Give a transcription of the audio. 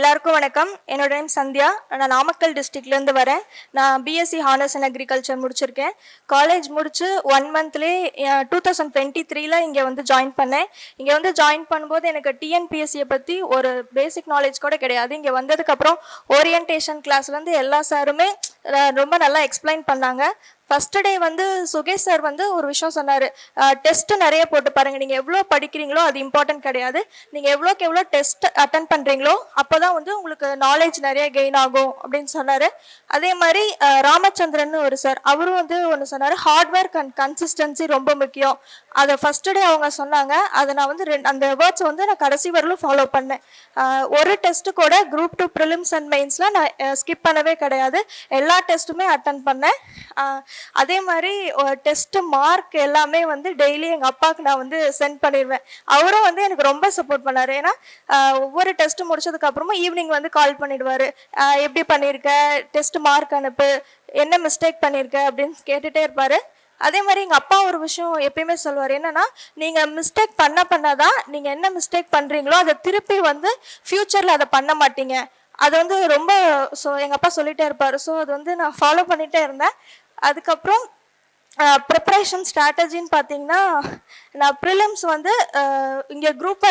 எல்லாருக்கும் வணக்கம். என்னோட நேம் சந்தியா. நான் நாமக்கல் டிஸ்ட்ரிக்ட்லேருந்து வரேன். நான் பிஎஸ்சி ஹானர்ஸ் இன் அக்ரிகல்ச்சர் முடிச்சிருக்கேன். காலேஜ் முடிச்சு 1 மந்த்லேயே 2023 இங்கே வந்து ஜாயின் பண்ணேன். இங்கே வந்து ஜாயின் பண்ணும்போது எனக்கு டிஎன்பிஎஸ்சியை பற்றி ஒரு பேசிக் நாலேஜ் கூட கிடையாது. இங்கே வந்ததுக்கப்புறம் ஓரியன்டேஷன் கிளாஸ்லேருந்து எல்லா சாருமே ரொம்ப நல்லா எக்ஸ்பிளைன் பண்ணாங்க. ஃபஸ்ட்டு டே வந்து சுகேஷ் சார் வந்து ஒரு விஷயம் சொன்னார். டெஸ்ட்டு நிறைய போட்டு பாருங்கள், நீங்கள் எவ்வளோ படிக்கிறீங்களோ அது இம்பார்ட்டன்ட் கிடையாது, நீங்கள் எவ்வளோக்கு எவ்வளோ டெஸ்ட் அட்டன் பண்ணுறீங்களோ அப்போ தான் வந்து உங்களுக்கு நாலேஜ் நிறைய கெயின் ஆகும் அப்படின்னு சொன்னார். அதே மாதிரி ராமச்சந்திரன் ஒரு சார், அவரும் வந்து ஒன்று சொன்னார், ஹார்ட் ஒர்க் அண்ட் கன்சிஸ்டன்சி ரொம்ப முக்கியம். அதை ஃபஸ்ட்டு டே அவங்க சொன்னாங்க. அதை நான் வந்து அந்த வேர்ட்ஸ் வந்து நான் கடைசி வரலும் ஃபாலோ பண்ணேன். ஒரு டெஸ்ட்டு கூட குரூப் 2 ப்ரிலிம்ஸ் அண்ட் மெயின்ஸில் நான் ஸ்கிப் பண்ணவே கிடையாது. எல்லா டெஸ்ட்டுமே அட்டன் பண்ணேன். அதே மாதிரி டெஸ்ட் மார்க் எல்லாமே வந்து டெய்லி எங்கள் அப்பாவுக்கு நான் வந்து சென்ட் பண்ணிடுவேன். அவரும் வந்து எனக்கு ரொம்ப சப்போர்ட் பண்ணார். ஏன்னா ஒவ்வொரு டெஸ்ட்டு முடிச்சதுக்கப்புறமா ஈவினிங் வந்து கால் பண்ணிடுவார். எப்படி பண்ணியிருக்க, டெஸ்ட் மார்க் அனுப்பு, என்ன மிஸ்டேக் பண்ணியிருக்க அப்படின்னு கேட்டுகிட்டே இருப்பார். அதே மாதிரி எங்கள் அப்பா ஒரு விஷயம் எப்பயுமே சொல்லுவார், என்னென்னா நீங்கள் மிஸ்டேக் பண்ணதான் நீங்கள் என்ன மிஸ்டேக் பண்ணுறீங்களோ அதை திருப்பி வந்து ஃப்யூச்சரில் அதை பண்ண மாட்டீங்க. அது வந்து ரொம்ப எங்கள் அப்பா சொல்லிகிட்டே இருப்பார். ஸோ அது வந்து நான் ஃபாலோ பண்ணிகிட்டே இருந்தேன். அதுக்கப்புறம் ப்ரிப்பரேஷன் ஸ்ட்ராட்டஜின்னு பார்த்தீங்கன்னா, நான் ப்ரிலிம்ஸ் வந்து இங்கே குரூப்